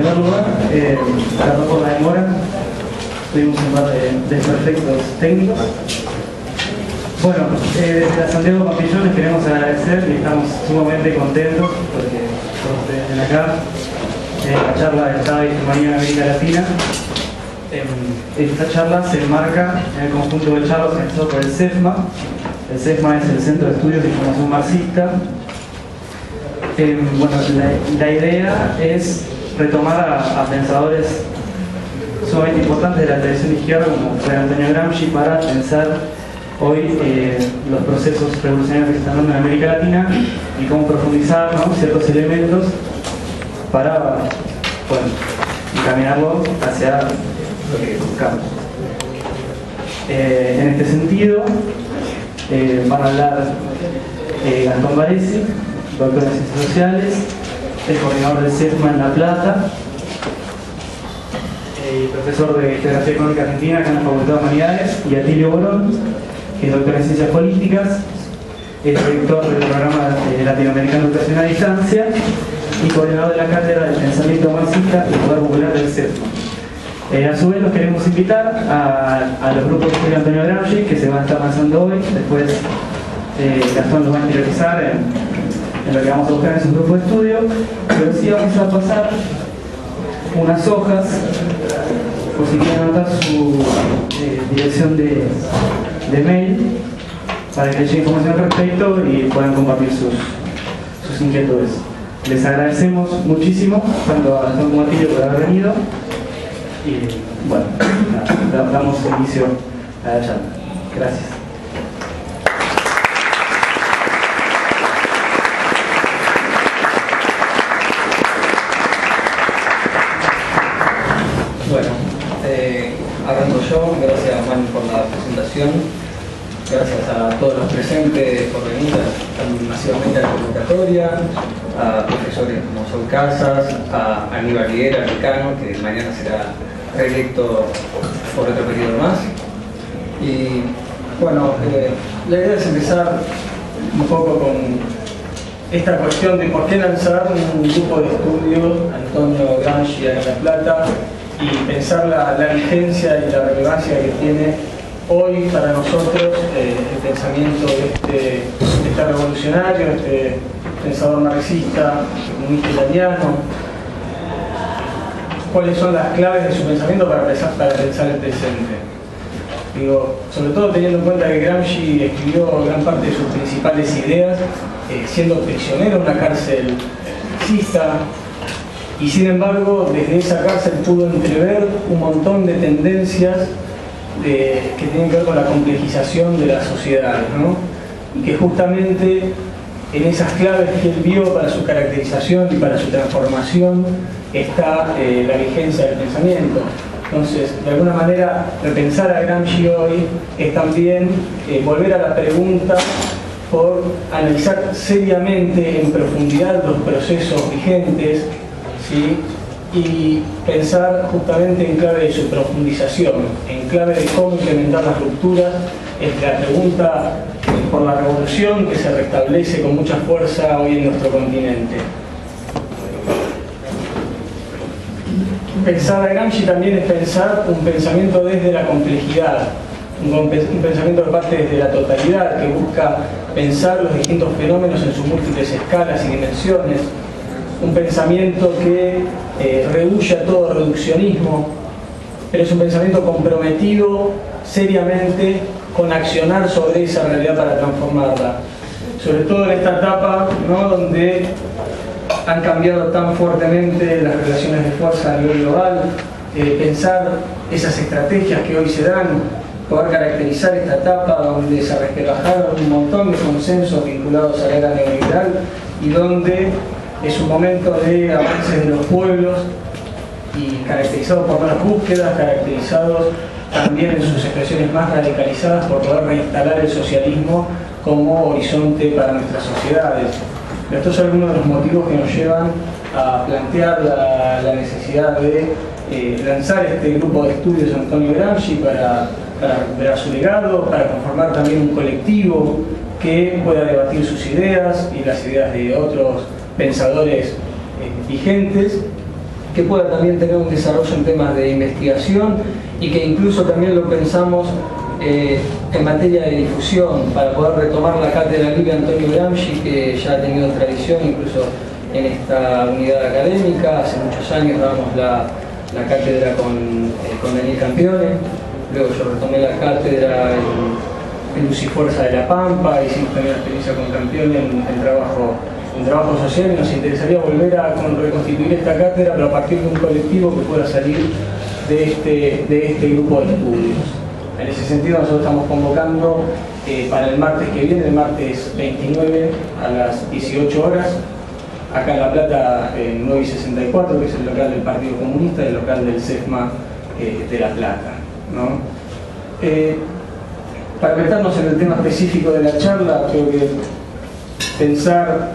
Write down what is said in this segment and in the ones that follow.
primer lugar, perdón por la demora, tuvimos un par de desperfectos técnicos. Bueno, desde la Santiago Pampillón les queremos agradecer y estamos sumamente contentos porque todos ustedes estén acá. La charla del Estado y Hegemonía en América Latina. Esta charla se enmarca en el conjunto de charlas organizado por el CEFMA. El CEFMA es el Centro de Estudios de Información Marxista. Bueno, la idea es retomar a pensadores sumamente importantes de la tradición izquierda como fue Antonio Gramsci para pensar hoy los procesos revolucionarios que se están dando en América Latina y cómo profundizar, ¿no?, ciertos elementos para, bueno, encaminarlo hacia lo que buscamos. En este sentido, van a hablar Gastón Varesi, doctor en Ciencias Sociales, el coordinador del CEFMA en La Plata, profesor de Geografía Económica Argentina acá en la Facultad de Humanidades, y Atilio Borón, que es doctor en Ciencias Políticas, es director del programa latinoamericano de educación a distancia y coordinador de la cátedra del pensamiento marxista y poder popular del CEFMA. A su vez los queremos invitar a los grupos de estudio Antonio Gramsci que se van a estar avanzando hoy. Después Gastón los va a interiorizar en lo que vamos a buscar en esos grupos de estudio, pero sí vamos a pasar unas hojas por si quieren anotar su dirección de mail para que les llegue información al respecto y puedan compartir sus inquietudes. Les agradecemos muchísimo tanto a Gastón como a Tilio por haber venido y bueno, nada, damos inicio a la charla. Gracias. Bueno, arranco yo. Gracias, Juan, por la presentación. Gracias a todos los presentes por venir tan masivamente a la convocatoria, a profesores como Sol Casas, a Aníbal Higuera, decano, que mañana será reelecto por otro periodo más. Y bueno, la idea es empezar un poco con esta cuestión de por qué lanzar un grupo de estudio, Antonio Gramsci acá en La Plata, y pensar la vigencia y la relevancia que tiene hoy para nosotros el pensamiento de este revolucionario, este pensador marxista, comunista italiano. ¿Cuáles son las claves de su pensamiento para pensar el presente? Digo, sobre todo teniendo en cuenta que Gramsci escribió gran parte de sus principales ideas siendo prisionero en una cárcel marxista, y sin embargo desde esa cárcel pudo entrever un montón de tendencias que tienen que ver con la complejización de las sociedades, ¿no? Y que justamente en esas claves que él vio para su caracterización y para su transformación está la vigencia del pensamiento. Entonces, de alguna manera, repensar a Gramsci hoy es también volver a la pregunta por analizar seriamente, en profundidad, los procesos vigentes, ¿sí?, y pensar justamente en clave de su profundización, en clave de cómo implementar las rupturas, entre la pregunta por la revolución que se restablece con mucha fuerza hoy en nuestro continente. Pensar a Gramsci también es pensar un pensamiento desde la complejidad, un pensamiento que parte desde la totalidad, que busca pensar los distintos fenómenos en sus múltiples escalas y dimensiones, un pensamiento que rehuye a todo reduccionismo, pero es un pensamiento comprometido seriamente con accionar sobre esa realidad para transformarla. Sobre todo en esta etapa, ¿no?, donde han cambiado tan fuertemente las relaciones de fuerza a nivel global, pensar esas estrategias que hoy se dan, poder caracterizar esta etapa donde se resquebrajaron un montón de consensos vinculados a la era neoliberal y donde es un momento de avances de los pueblos y caracterizados por nuevas búsquedas, caracterizados también en sus expresiones más radicalizadas por poder reinstalar el socialismo como horizonte para nuestras sociedades. Estos son algunos de los motivos que nos llevan a plantear la necesidad de lanzar este grupo de estudios Antonio Gramsci para recuperar su legado, para conformar también un colectivo que pueda debatir sus ideas y las ideas de otros pensadores vigentes. que pueda también tener un desarrollo en temas de investigación y que incluso también lo pensamos en materia de difusión, para poder retomar la cátedra libre Antonio Gramsci, que ya ha tenido tradición incluso en esta unidad académica. Hace muchos años damos la cátedra con Daniel Campione, luego yo retomé la cátedra en Luz y Fuerza de La Pampa, hicimos también la experiencia con Campione en trabajo social, y nos interesaría volver a reconstituir esta cátedra, pero a partir de un colectivo que pueda salir de este grupo de estudios. En ese sentido, nosotros estamos convocando para el martes que viene, el martes 29 a las 18 horas, acá en La Plata, en 9 y 64, que es el local del Partido Comunista y el local del CEFMA de La Plata, ¿no? Para meternos en el tema específico de la charla, creo que pensar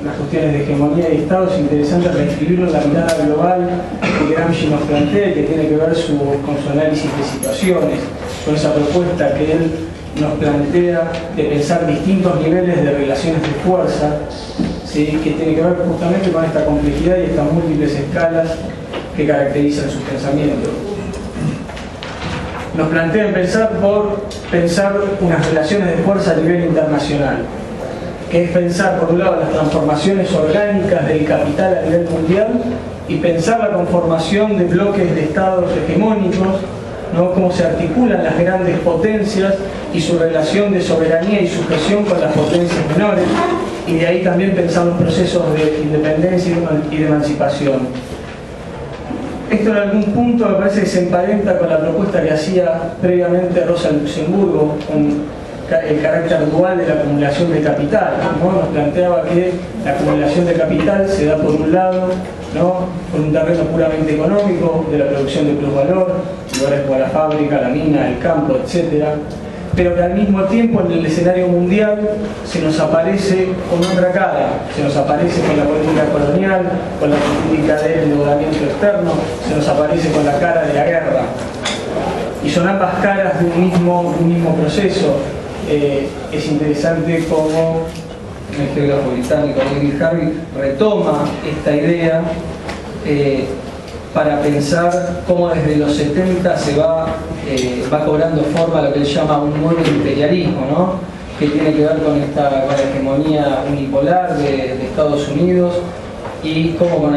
las cuestiones de hegemonía y Estado es interesante reescribirlo en la mirada global que Gramsci nos plantea y que tiene que ver con su análisis de situaciones, con esa propuesta que él nos plantea de pensar distintos niveles de relaciones de fuerza, ¿sí?, que tiene que ver justamente con esta complejidad y estas múltiples escalas que caracterizan su pensamiento. Nos plantea pensar unas relaciones de fuerza a nivel internacional, que es pensar, por un lado, las transformaciones orgánicas del capital a nivel mundial y pensar la conformación de bloques de estados hegemónicos, ¿no?, cómo se articulan las grandes potencias y su relación de soberanía y sujeción con las potencias menores, y de ahí también pensar los procesos de independencia y de emancipación. Esto en algún punto me parece que se emparenta con la propuesta que hacía previamente Rosa Luxemburgo, el carácter dual de la acumulación de capital, ¿no? Nos planteaba que la acumulación de capital se da por un lado, ¿no?, por un terreno puramente económico, de la producción de plusvalor, lugares como la fábrica, la mina, el campo, etc., pero que al mismo tiempo en el escenario mundial se nos aparece con otra cara, se nos aparece con la política colonial, con la política de endeudamiento externo, se nos aparece con la cara de la guerra. Y son ambas caras de un mismo proceso. Es interesante cómo el geógrafo británico David Harvey retoma esta idea para pensar cómo desde los 70 se va cobrando forma lo que él llama un nuevo imperialismo, ¿no?, que tiene que ver con la hegemonía unipolar de Estados Unidos y cómo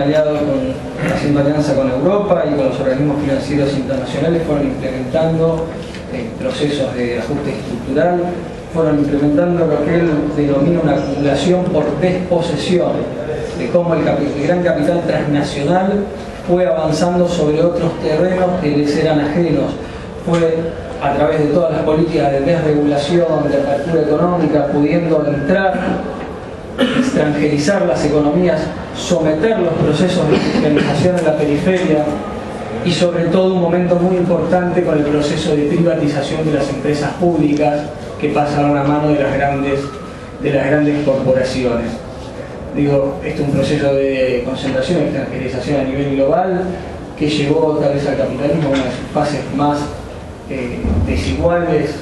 haciendo alianza con Europa y con los organismos financieros internacionales fueron implementando procesos de ajuste estructural, fueron implementando lo que él denomina una acumulación por desposesión, de cómo el gran capital transnacional fue avanzando sobre otros terrenos que les eran ajenos, fue a través de todas las políticas de desregulación, de apertura económica, pudiendo entrar, extranjerizar las economías, someter los procesos de industrialización en la periferia, y sobre todo un momento muy importante con el proceso de privatización de las empresas públicas que pasaron a mano de las grandes corporaciones. Digo, esto es un proceso de concentración y extranjerización a nivel global que llevó tal vez al capitalismo a una de sus fases más desiguales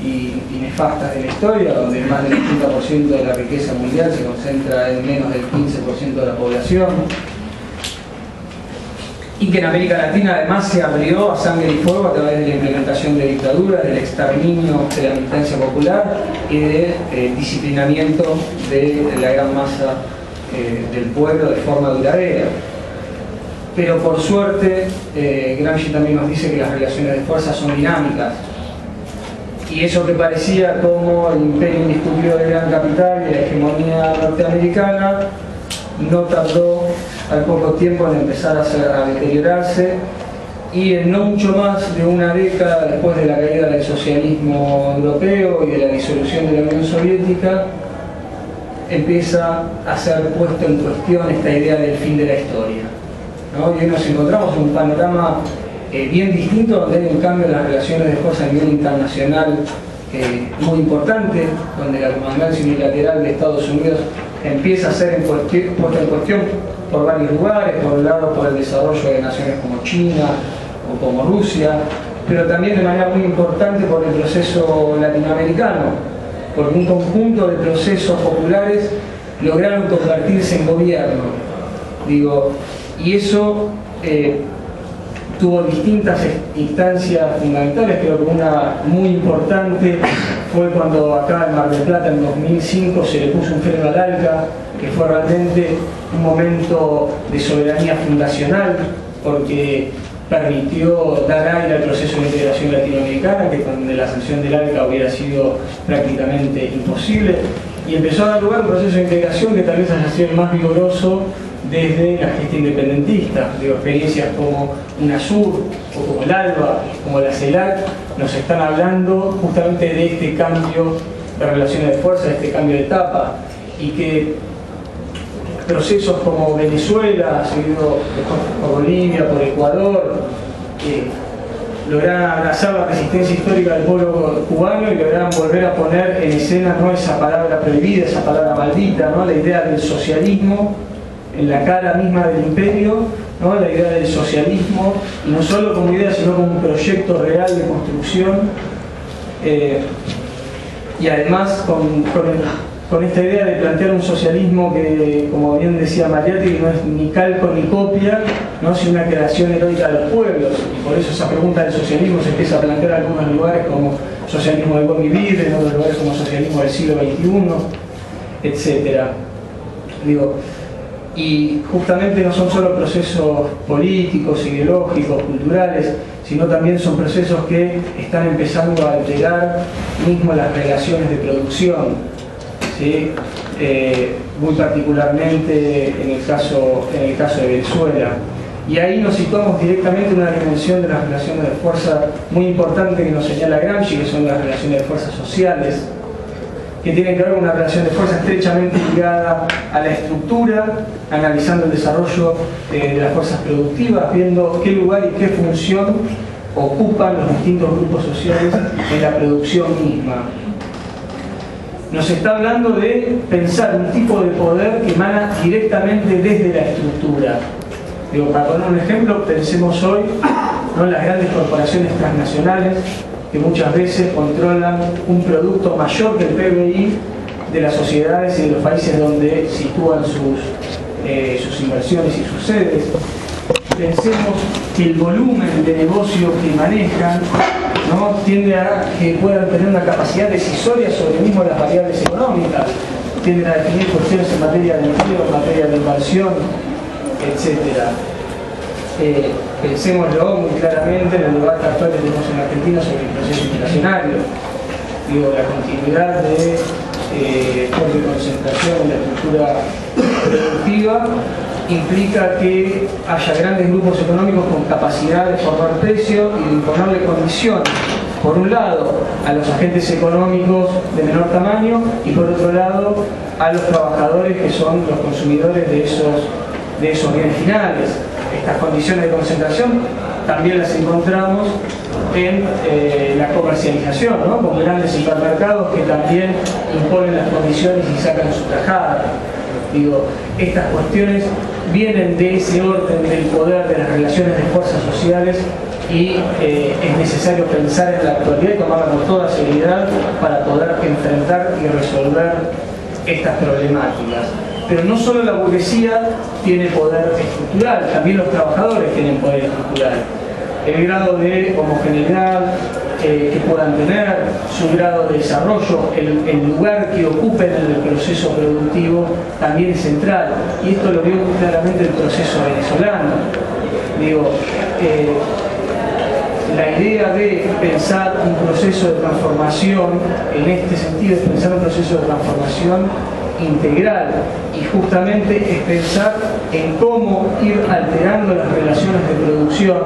y nefastas de la historia, donde más del 80% de la riqueza mundial se concentra en menos del 15% de la población, y que en América Latina además se abrió a sangre y fuego a través de la implementación de dictaduras, del exterminio de la militancia popular y de disciplinamiento de la gran masa del pueblo de forma duradera. Pero por suerte, Gramsci también nos dice que las relaciones de fuerza son dinámicas, y eso que parecía como el imperio indiscutido del gran capital y la hegemonía norteamericana no tardó al poco tiempo en empezar a deteriorarse, y en no mucho más de una década después de la caída del socialismo europeo y de la disolución de la Unión Soviética, empieza a ser puesto en cuestión esta idea del fin de la historia, ¿no? Y hoy nos encontramos en un panorama bien distinto, donde hay un cambio en las relaciones de fuerza a nivel internacional muy importante, donde la comandancia unilateral de Estados Unidos empieza a ser puesta en cuestión por varios lugares, por un lado por el desarrollo de naciones como China o como Rusia, pero también de manera muy importante por el proceso latinoamericano, porque un conjunto de procesos populares lograron convertirse en gobierno. Digo, y eso tuvo distintas instancias fundamentales. Creo que una muy importante fue cuando acá en Mar del Plata en 2005 se le puso un freno al ALCA, que fue realmente un momento de soberanía fundacional, porque permitió dar aire al proceso de integración latinoamericana, que con la sanción del ALCA hubiera sido prácticamente imposible, y empezó a dar lugar a un proceso de integración que tal vez haya sido el más vigoroso desde la gesta independentista. Digo, experiencias como UNASUR, o como el ALBA, como la CELAC, nos están hablando justamente de este cambio de relaciones de fuerza, de este cambio de etapa, y que procesos como Venezuela, seguido por Bolivia, por Ecuador, lograron abrazar la resistencia histórica del pueblo cubano y lograron volver a poner en escena, ¿no?, esa palabra prohibida, esa palabra maldita, ¿no?, la idea del socialismo en la cara misma del imperio, ¿no?, la idea del socialismo, y no solo como idea, sino como un proyecto real de construcción, y además con esta idea de plantear un socialismo que, como bien decía Mariátegui, no es ni calco ni copia, ¿no?, sino una creación heroica de los pueblos. Y por eso esa pregunta del socialismo se empieza a plantear en algunos lugares como socialismo de convivir, en otros lugares como socialismo del siglo XXI, etc. Digo, y justamente no son solo procesos políticos, ideológicos, culturales, sino también son procesos que están empezando a alterar mismo las relaciones de producción, ¿sí? Muy particularmente en el caso de Venezuela. Y ahí nos situamos directamente en una dimensión de las relaciones de fuerza muy importante que nos señala Gramsci, que son las relaciones de fuerza sociales, que tienen que ver con una relación de fuerza estrechamente ligada a la estructura, analizando el desarrollo de las fuerzas productivas, viendo qué lugar y qué función ocupan los distintos grupos sociales en la producción misma. Nos está hablando de pensar un tipo de poder que emana directamente desde la estructura. Digo, para poner un ejemplo, pensemos hoy, ¿no?, en las grandes corporaciones transnacionales que muchas veces controlan un producto mayor que el PBI de las sociedades y de los países donde sitúan sus inversiones y sus sedes. Pensemos que el volumen de negocio que manejan, ¿no?, tiende a que puedan tener una capacidad decisoria sobre mismo las variables económicas, tienden a definir cuestiones en materia de empleo, en materia de inversión, etc. Pensémoslo muy claramente en el debate actual que tenemos en Argentina sobre el proceso inflacionario. Digo, la continuidad de fuerte concentración en la estructura productiva implica que haya grandes grupos económicos con capacidad de formar precios y de imponerle condiciones, por un lado a los agentes económicos de menor tamaño y por otro lado a los trabajadores que son los consumidores de esos bienes finales. Estas condiciones de concentración también las encontramos en la comercialización, ¿no?, con grandes supermercados que también imponen las condiciones y sacan su tajada. Digo, estas cuestiones vienen de ese orden del poder, de las relaciones de fuerzas sociales, y es necesario pensar en la actualidad y tomarla con toda seriedad para poder enfrentar y resolver estas problemáticas. Pero no solo la burguesía tiene poder estructural, también los trabajadores tienen poder estructural. El grado de homogeneidad que puedan tener, su grado de desarrollo, el lugar que ocupen en el proceso productivo también es central. Y esto lo vio muy claramente el proceso venezolano. Digo, la idea de pensar un proceso de transformación, en este sentido, es pensar un proceso de transformación integral, y justamente es pensar en cómo ir alterando las relaciones de producción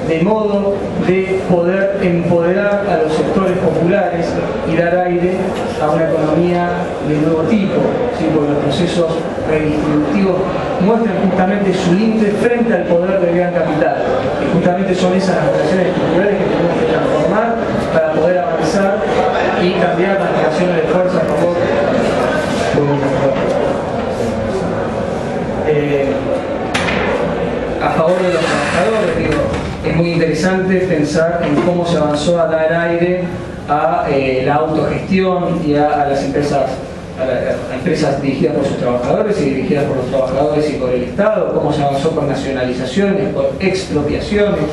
de modo de poder empoderar a los sectores populares y dar aire a una economía de nuevo tipo, ¿sí?, porque los procesos redistributivos muestran justamente su límite frente al poder del gran capital, y justamente son esas las relaciones estructurales que tenemos que transformar para poder avanzar y cambiar las relaciones de fuerza a favor de los trabajadores. Digo, es muy interesante pensar en cómo se avanzó a dar aire a la autogestión y a las empresas a empresas dirigidas por sus trabajadores y dirigidas por los trabajadores y por el Estado, cómo se avanzó con nacionalizaciones, por expropiaciones,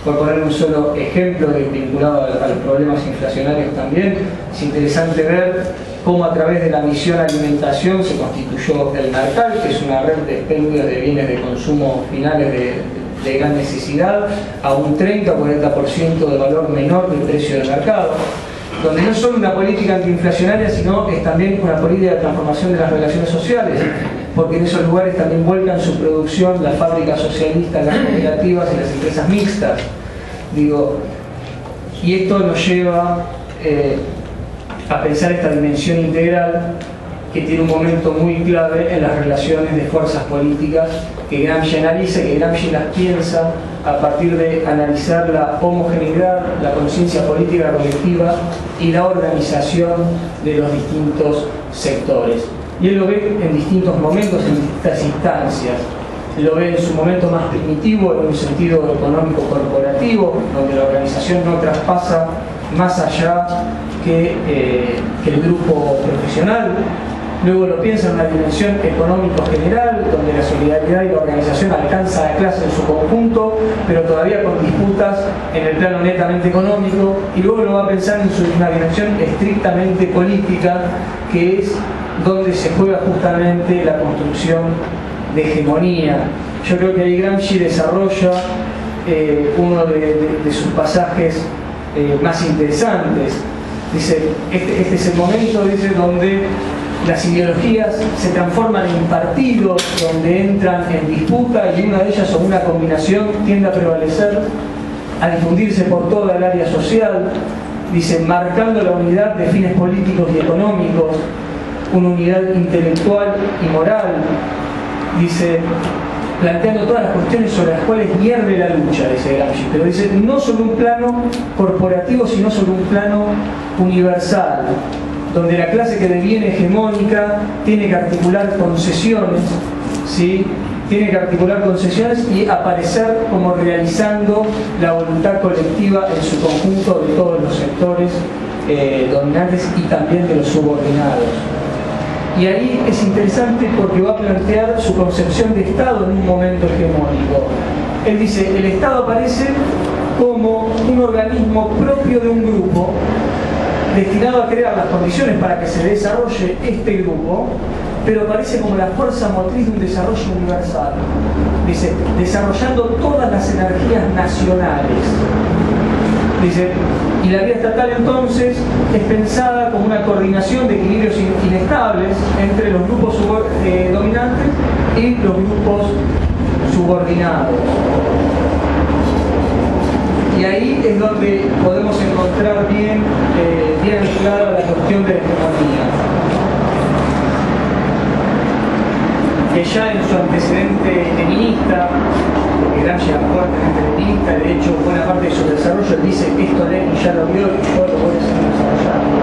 por poner un solo ejemplo vinculado a los problemas inflacionarios también. Es interesante ver cómo a través de la misión alimentación se constituyó el Mercal, que es una red de expendios de bienes de consumo finales de gran necesidad, a un 30 o 40% de valor menor del precio del mercado, donde no es solo una política antiinflacionaria, sino es también una política de transformación de las relaciones sociales, porque en esos lugares también vuelcan su producción las fábricas socialistas, las cooperativas y las empresas mixtas. Digo, y esto nos lleva a pensar esta dimensión integral que tiene un momento muy clave en las relaciones de fuerzas políticas que Gramsci analiza, que Gramsci las piensa a partir de analizar la homogeneidad, la conciencia política colectiva y la organización de los distintos sectores. Y él lo ve en distintos momentos, en distintas instancias. Lo ve en su momento más primitivo, en un sentido económico corporativo, donde la organización no traspasa más allá que el grupo profesional. Luego lo piensa en una dimensión económico general, donde la solidaridad y la organización alcanza a la clase en su conjunto, pero todavía con disputas en el plano netamente económico. Y luego lo va a pensar en una dimensión estrictamente política, que es donde se juega justamente la construcción de hegemonía. Yo creo que ahí Gramsci desarrolla uno de sus pasajes más interesantes. Dice, este es el momento, dice, donde las ideologías se transforman en partidos, donde entran en disputa y una de ellas o una combinación tiende a prevalecer, a difundirse por toda el área social. Dice, marcando la unidad de fines políticos y económicos, una unidad intelectual y moral. Dice, planteando todas las cuestiones sobre las cuales hierve la lucha, dice Gramsci, pero dice, no sobre un plano corporativo, sino sobre un plano universal, donde la clase que deviene hegemónica tiene que articular concesiones, ¿sí? Tiene que articular concesiones y aparecer como realizando la voluntad colectiva en su conjunto de todos los sectores dominantes y también de los subordinados. Y ahí es interesante porque va a plantear su concepción de Estado en un momento hegemónico. Él dice, el Estado aparece como un organismo propio de un grupo, destinado a crear las condiciones para que se desarrolle este grupo, pero aparece como la fuerza motriz de un desarrollo universal. Dice, desarrollando todas las energías nacionales. Dice, y la vida estatal entonces es pensada como una coordinación de equilibrios inestables entre los grupos dominantes y los grupos subordinados. Y ahí es donde podemos encontrar bien clara la cuestión de la hegemonía. Que ya en su antecedente feminista, porque Gramsci era fuertemente feminista, de hecho buena parte de su desarrollo él dice, esto Lenin ya lo vio y yo lo voy a seguir desarrollando.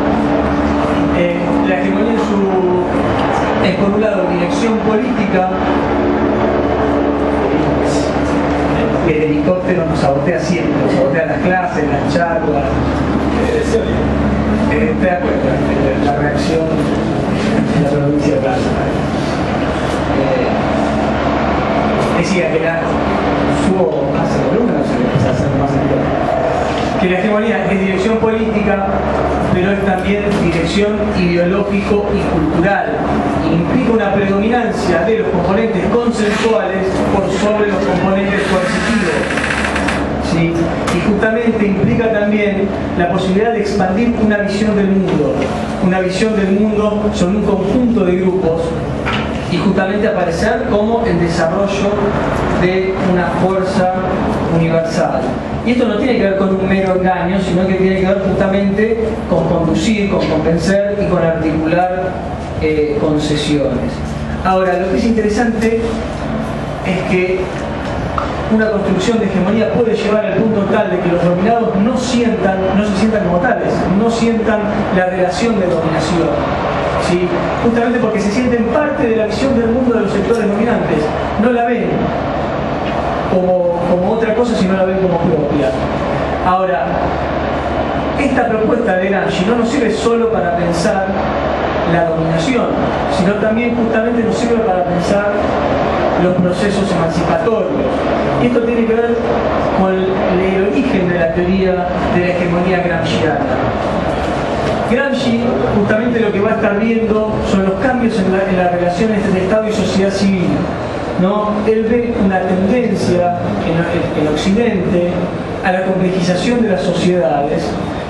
La hegemonía es por un lado dirección política, que el helicóptero nos sabotea siempre, nos sabotea las clases, las charlas. ¿Te das cuenta? La reacción de la provincia de Plaza. Decía que subo más el volumen, no sé, empieza a hacer más el que la hegemonía es dirección política, pero es también dirección ideológico y cultural. Implica una predominancia de los componentes consensuales por sobre los componentes coercitivos. ¿Sí? Y justamente implica también la posibilidad de expandir una visión del mundo sobre un conjunto de grupos y justamente aparecer como el desarrollo de una fuerza universal. Y esto no tiene que ver con un mero engaño, sino que tiene que ver justamente con conducir, con convencer y con articular concesiones. Ahora, lo que es interesante es que una construcción de hegemonía puede llevar al punto tal de que los dominados no se sientan como tales, no sientan la relación de dominación, ¿sí? Justamente porque se sienten parte de la visión del mundo de los sectores dominantes, no la ven como otra cosa, sino la ven como propia. Ahora, esta propuesta de Gramsci no nos sirve solo para pensar la dominación, sino también justamente nos sirve para pensar los procesos emancipatorios. Y esto tiene que ver con el origen de la teoría de la hegemonía gramsciana. Gramsci justamente lo que va a estar viendo son los cambios en las relaciones entre Estado y sociedad civil, ¿no? Él ve una tendencia en Occidente a la complejización de las sociedades,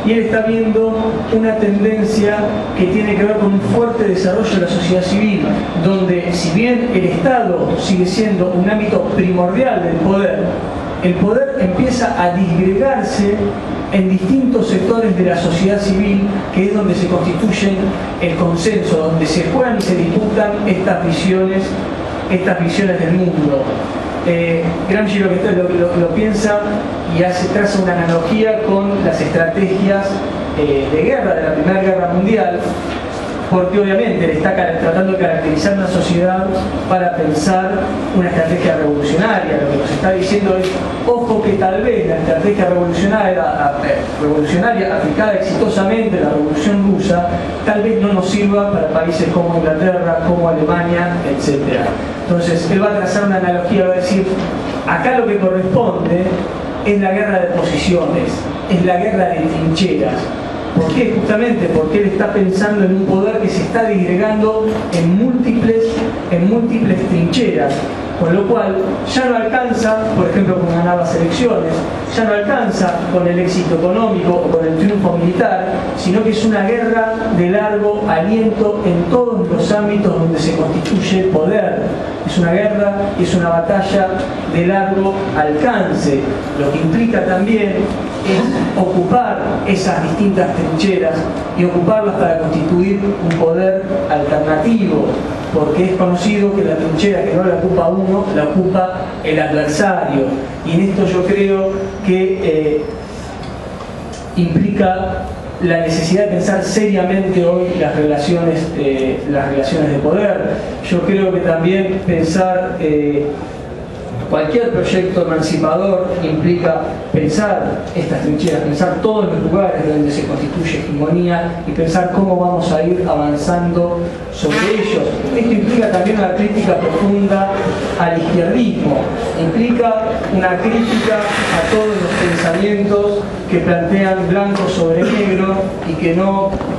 y él está viendo una tendencia que tiene que ver con un fuerte desarrollo de la sociedad civil, donde si bien el Estado sigue siendo un ámbito primordial del poder, el poder empieza a disgregarse en distintos sectores de la sociedad civil, que es donde se constituyen el consenso, donde se juegan y se disputan estas visiones del mundo. Gramsci lo piensa y traza una analogía con las estrategias de guerra de la Primera Guerra Mundial, porque obviamente le está tratando de caracterizar una sociedad para pensar una estrategia revolucionaria. Lo que nos está diciendo es, ojo que tal vez la estrategia revolucionaria aplicada exitosamente en la Revolución Rusa, tal vez no nos sirva para países como Inglaterra, como Alemania, etc. Entonces, él va a trazar una analogía, va a decir, acá lo que corresponde es la guerra de posiciones, es la guerra de trincheras. ¿Por qué? Justamente porque él está pensando en un poder que se está disgregando en múltiples trincheras, con lo cual ya no alcanza, por ejemplo, con ganar las elecciones, ya no alcanza con el éxito económico o con el triunfo militar, sino que es una guerra de largo aliento en todos los ámbitos donde se constituye el poder. Es una guerra y es una batalla de largo alcance, lo que implica también es ocupar esas distintas trincheras y ocuparlas para constituir un poder alternativo, porque es conocido que la trinchera que no la ocupa uno, la ocupa el adversario. Y en esto yo creo que implica la necesidad de pensar seriamente hoy las relaciones de poder. Yo creo que también pensar cualquier proyecto emancipador implica pensar estas trincheras, pensar todos los lugares donde se constituye hegemonía y pensar cómo vamos a ir avanzando sobre ellos. Esto implica también una crítica profunda al izquierdismo, implica una crítica a todos los pensamientos que plantean blanco sobre negro y que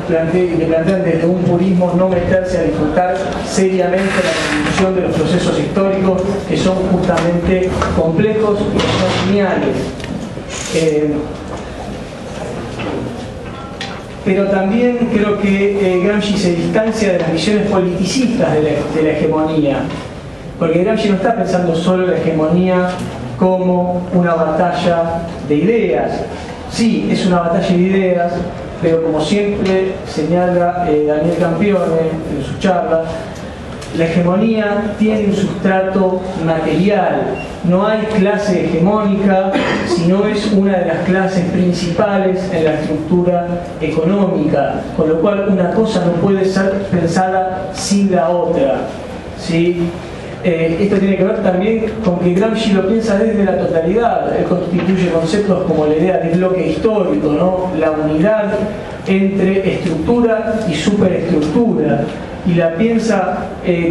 plantean desde un purismo no meterse a disfrutar seriamente la construcción de los procesos históricos, que son justamente complejos y que son lineales. Pero también creo que Gramsci se distancia de las visiones politicistas de la hegemonía, porque Gramsci no está pensando solo en la hegemonía como una batalla de ideas. Sí, es una batalla de ideas, pero como siempre señala Daniel Campione en su charla, la hegemonía tiene un sustrato material. No hay clase hegemónica, sino es una de las clases principales en la estructura económica, con lo cual una cosa no puede ser pensada sin la otra, ¿sí? Esto tiene que ver también con que Gramsci lo piensa desde la totalidad. Él constituye conceptos como la idea de bloque histórico, ¿no? La unidad entre estructura y superestructura, y la piensa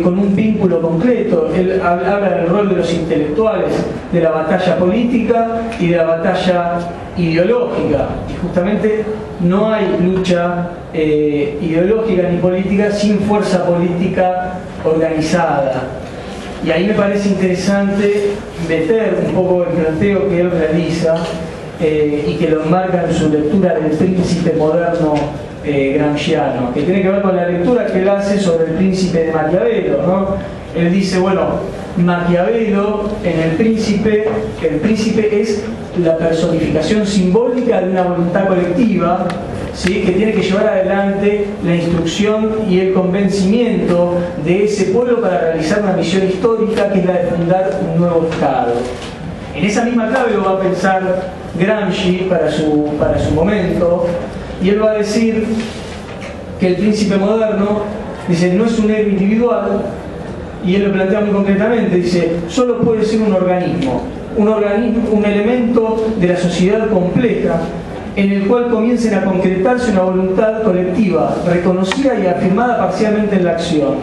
con un vínculo concreto. Él habla del rol de los intelectuales, de la batalla política y de la batalla ideológica, y justamente no hay lucha ideológica ni política sin fuerza política organizada. Y ahí me parece interesante meter un poco el planteo que él realiza y que lo enmarca en su lectura del príncipe moderno gramsciano, que tiene que ver con la lectura que él hace sobre el príncipe de Maquiavelo, ¿no? Él dice, bueno, Maquiavelo en el príncipe es la personificación simbólica de una voluntad colectiva, ¿sí? Que tiene que llevar adelante la instrucción y el convencimiento de ese pueblo para realizar una misión histórica, que es la de fundar un nuevo Estado. En esa misma clave lo va a pensar Gramsci para su momento, y él va a decir que el príncipe moderno, dice, no es un héroe individual, y él lo plantea muy concretamente, dice, solo puede ser un organismo, un elemento de la sociedad compleja, en el cual comiencen a concretarse una voluntad colectiva, reconocida y afirmada parcialmente en la acción.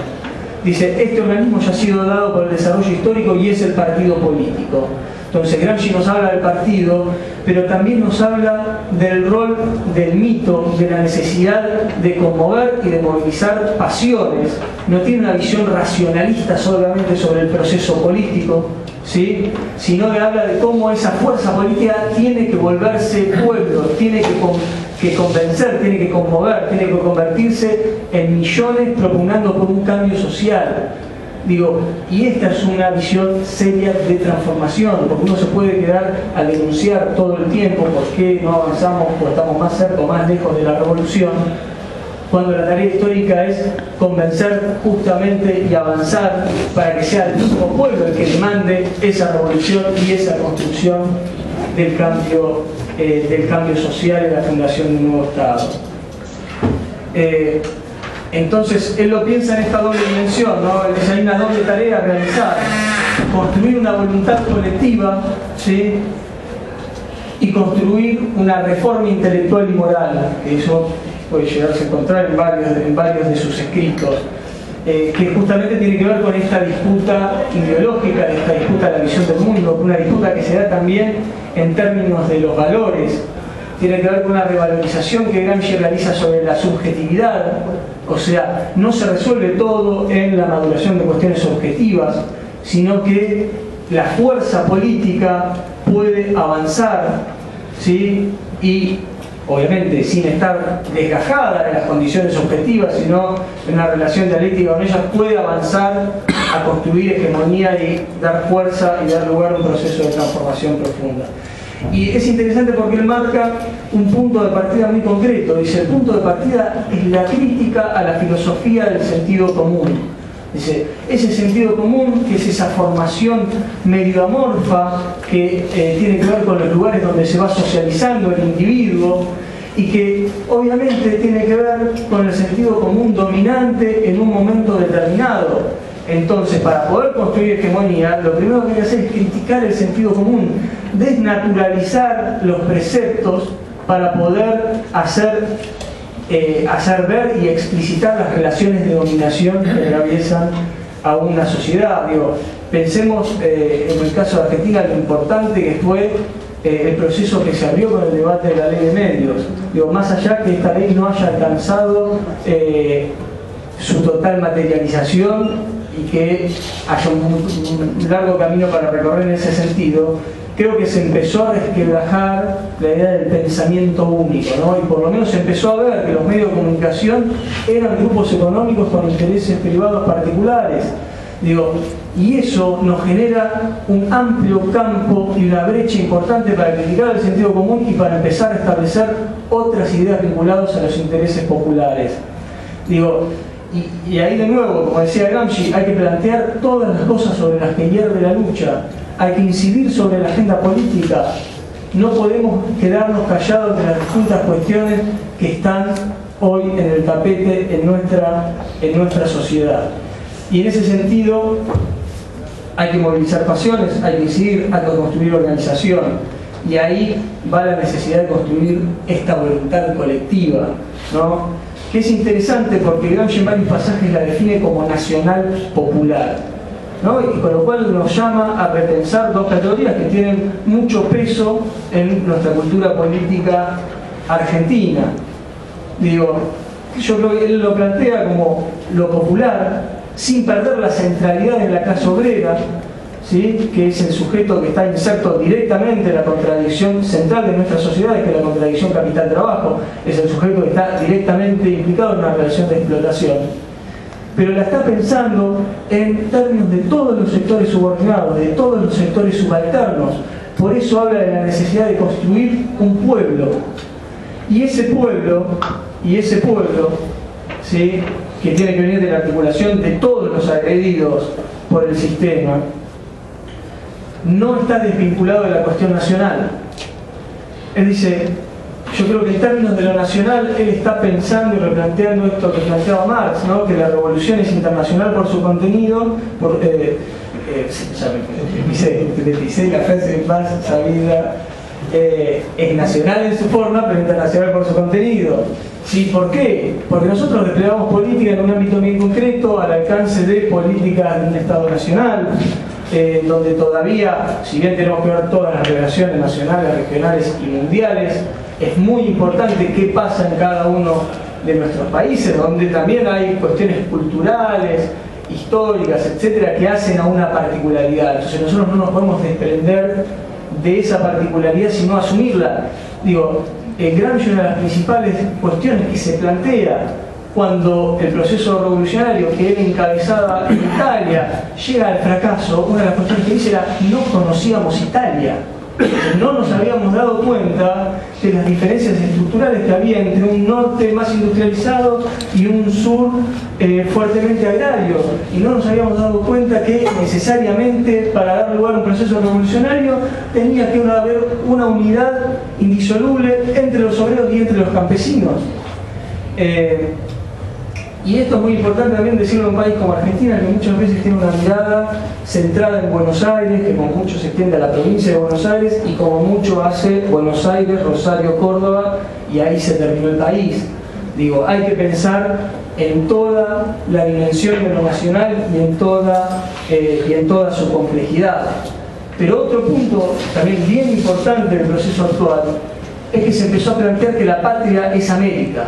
Dice, este organismo ya ha sido dado por el desarrollo histórico y es el partido político. Entonces Gramsci nos habla del partido, pero también nos habla del rol del mito, de la necesidad de conmover y de movilizar pasiones. No tiene una visión racionalista solamente sobre el proceso político, ¿sí? Sino que habla de cómo esa fuerza política tiene que volverse pueblo, tiene que convencer, tiene que conmover, tiene que convertirse en millones propugnando por un cambio social. Digo, y esta es una visión seria de transformación, porque uno se puede quedar a denunciar todo el tiempo por qué no avanzamos o estamos más cerca o más lejos de la revolución, cuando la tarea histórica es convencer justamente y avanzar para que sea el mismo pueblo el que demande esa revolución y esa construcción del cambio social y la fundación de un nuevo Estado. Entonces, él lo piensa en esta doble dimensión, ¿no? Hay una doble tarea a realizar: construir una voluntad colectiva, ¿sí? Y construir una reforma intelectual y moral, que eso puede llegarse a encontrar en varios de sus escritos, que justamente tiene que ver con esta disputa ideológica, esta disputa de la visión del mundo, una disputa que se da también en términos de los valores. Tiene que ver con una revalorización que Gramsci realiza sobre la subjetividad, o sea, no se resuelve todo en la maduración de cuestiones objetivas, sino que la fuerza política puede avanzar, ¿sí? Y obviamente sin estar desgajada de las condiciones objetivas, sino en una relación dialéctica con ellas, puede avanzar a construir hegemonía y dar fuerza y dar lugar a un proceso de transformación profunda. Y es interesante porque él marca un punto de partida muy concreto. Dice, el punto de partida es la crítica a la filosofía del sentido común. Dice, ese sentido común, que es esa formación medio amorfa, que tiene que ver con los lugares donde se va socializando el individuo, y que obviamente tiene que ver con el sentido común dominante en un momento determinado. Entonces, para poder construir hegemonía, lo primero que hay que hacer es criticar el sentido común, desnaturalizar los preceptos para poder hacer ver y explicitar las relaciones de dominación que atraviesan a una sociedad. Digo, pensemos en el caso de Argentina lo importante que fue el proceso que se abrió con el debate de la ley de medios. Digo, más allá que esta ley no haya alcanzado su total materialización y que haya un largo camino para recorrer en ese sentido, creo que se empezó a resquebrajar la idea del pensamiento único, ¿no? Y por lo menos se empezó a ver que los medios de comunicación eran grupos económicos con intereses privados particulares. Digo, y eso nos genera un amplio campo y una brecha importante para criticar el sentido común y para empezar a establecer otras ideas vinculadas a los intereses populares. Digo, y ahí de nuevo, como decía Gramsci, hay que plantear todas las cosas sobre las que hierve la lucha, hay que incidir sobre la agenda política, no podemos quedarnos callados de las distintas cuestiones que están hoy en el tapete en nuestra sociedad. Y en ese sentido hay que movilizar pasiones, hay que incidir, hay que construir organización, y ahí va la necesidad de construir esta voluntad colectiva, ¿no? Que es interesante porque Gramsci en varios pasajes la define como nacional popular, ¿no? Y con lo cual nos llama a repensar dos categorías que tienen mucho peso en nuestra cultura política argentina. Digo, yo creo que él lo plantea como lo popular, sin perder la centralidad de la clase obrera, ¿sí? Que es el sujeto que está inserto directamente en la contradicción central de nuestra sociedad, que es la contradicción capital-trabajo, es el sujeto que está directamente implicado en una relación de explotación, pero la está pensando en términos de todos los sectores subordinados, de todos los sectores subalternos. Por eso habla de la necesidad de construir un pueblo, y ese pueblo, ¿sí? Que tiene que venir de la articulación de todos los agredidos por el sistema, no está desvinculado de la cuestión nacional. Él dice, yo creo que en términos de lo nacional, él está pensando y replanteando esto que planteaba Marx, ¿no? Que la revolución es internacional por su contenido, pisé la frase más sabida es nacional en su forma, pero internacional por su contenido. ¿Sí? ¿Por qué? Porque nosotros desplegamos política en un ámbito bien concreto, al alcance de políticas de un Estado nacional, donde todavía, si bien tenemos que ver todas las relaciones nacionales, regionales y mundiales, es muy importante qué pasa en cada uno de nuestros países, donde también hay cuestiones culturales, históricas, etcétera, que hacen a una particularidad. Entonces nosotros no nos podemos desprender de esa particularidad, sino asumirla. Digo, Gramsci, una de las principales cuestiones que se plantea cuando el proceso revolucionario que él encabezaba en Italia llega al fracaso, una de las cuestiones que dice era: no conocíamos Italia. No nos habíamos dado cuenta de las diferencias estructurales que había entre un norte más industrializado y un sur fuertemente agrario, y no nos habíamos dado cuenta que necesariamente para dar lugar a un proceso revolucionario tenía que haber una unidad indisoluble entre los obreros y entre los campesinos. Y esto es muy importante también decirlo en un país como Argentina, que muchas veces tiene una mirada centrada en Buenos Aires, que como mucho se extiende a la provincia de Buenos Aires, y como mucho hace Buenos Aires, Rosario, Córdoba, y ahí se terminó el país. Digo, hay que pensar en toda la dimensión de lo nacional y en toda su complejidad. Pero otro punto también bien importante del proceso actual es que se empezó a plantear que la patria es América.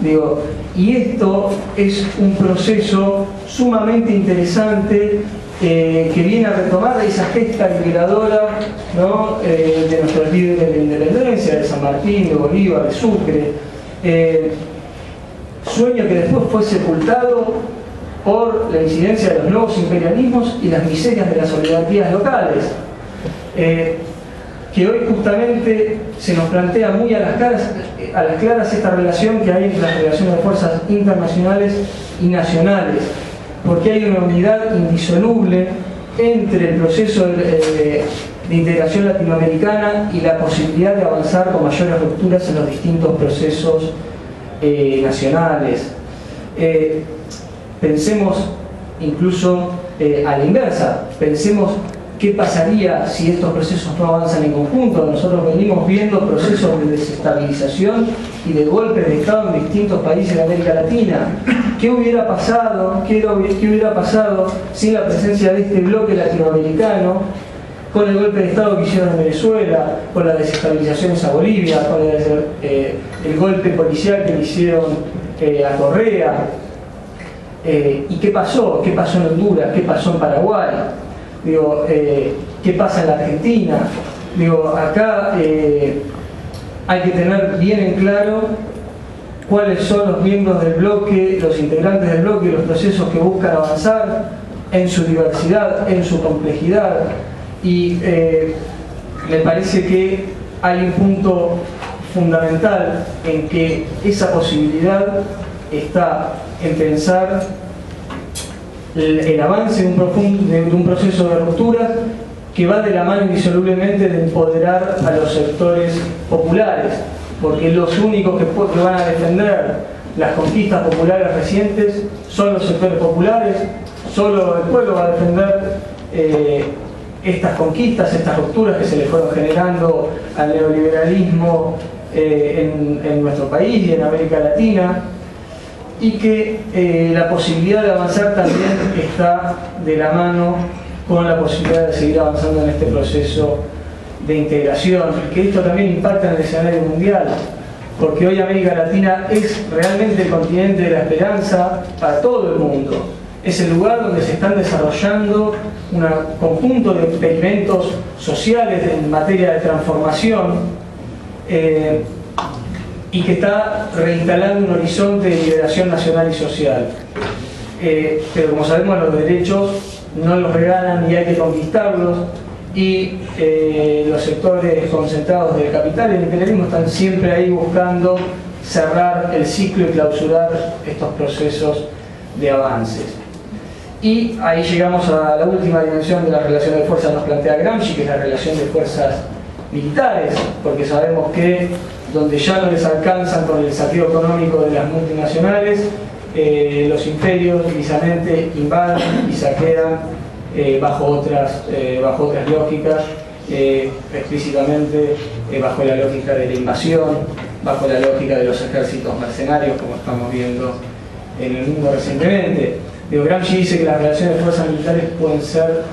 Digo, y esto es un proceso sumamente interesante que viene a retomar esa gesta liberadora, ¿no? De nuestros líderes de la independencia, de San Martín, de Bolívar, de Sucre. Sueño que después fue sepultado por la incidencia de los nuevos imperialismos y las miserias de las oligarquías locales. Que hoy justamente se nos plantea muy a las claras esta relación que hay entre las relaciones de fuerzas internacionales y nacionales, porque hay una unidad indisoluble entre el proceso de integración latinoamericana y la posibilidad de avanzar con mayores rupturas en los distintos procesos nacionales. Pensemos incluso a la inversa, pensemos ¿qué pasaría si estos procesos no avanzan en conjunto? Nosotros venimos viendo procesos de desestabilización y de golpes de Estado en distintos países de América Latina. ¿Qué hubiera pasado? ¿Qué hubiera pasado sin la presencia de este bloque latinoamericano, con el golpe de Estado que hicieron en Venezuela, con las desestabilizaciones a Bolivia, con el golpe policial que le hicieron a Correa? ¿Y qué pasó? ¿Qué pasó en Honduras? ¿Qué pasó en Paraguay? Digo, ¿qué pasa en la Argentina? Digo, acá hay que tener bien en claro cuáles son los miembros del bloque, los integrantes del bloque y los procesos que buscan avanzar en su diversidad, en su complejidad. Y me parece que hay un punto fundamental en que esa posibilidad está en pensar el avance de un proceso de rupturas que va de la mano indisolublemente de empoderar a los sectores populares, porque los únicos que van a defender las conquistas populares recientes son los sectores populares. Solo el pueblo va a defender estas conquistas, estas rupturas que se le fueron generando al neoliberalismo en nuestro país y en América Latina. Y que la posibilidad de avanzar también está de la mano con la posibilidad de seguir avanzando en este proceso de integración, que esto también impacta en el escenario mundial, porque hoy América Latina es realmente el continente de la esperanza para todo el mundo. Es el lugar donde se están desarrollando un conjunto de experimentos sociales en materia de transformación, y que está reinstalando un horizonte de liberación nacional y social. Pero como sabemos, los derechos no los regalan y hay que conquistarlos, y los sectores concentrados del capital y del imperialismo están siempre ahí buscando cerrar el ciclo y clausurar estos procesos de avances. Y ahí llegamos a la última dimensión de la relación de fuerzas que nos plantea Gramsci, que es la relación de fuerzas militares, porque sabemos que donde ya no les alcanzan con el saqueo económico de las multinacionales, los imperios precisamente invaden y saquean bajo otras lógicas, explícitamente bajo la lógica de la invasión, bajo la lógica de los ejércitos mercenarios, como estamos viendo en el mundo recientemente. Gramsci dice que las relaciones de fuerzas militares pueden ser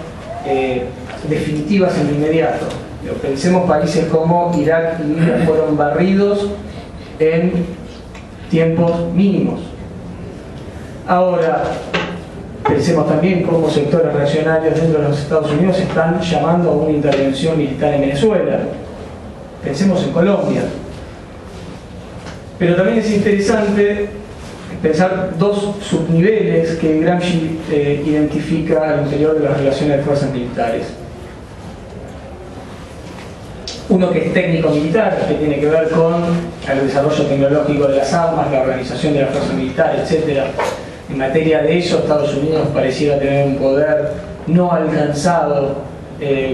definitivas en lo inmediato. Pensemos países como Irak y Libia fueron barridos en tiempos mínimos. Ahora, pensemos también cómo sectores reaccionarios dentro de los Estados Unidos están llamando a una intervención militar en Venezuela. Pensemos en Colombia. Pero también es interesante pensar dos subniveles que Gramsci identifica al interior de las relaciones de fuerzas militares. Uno que es técnico-militar, que tiene que ver con el desarrollo tecnológico de las armas, la organización de la fuerza militar, etc. En materia de eso, Estados Unidos pareciera tener un poder no alcanzado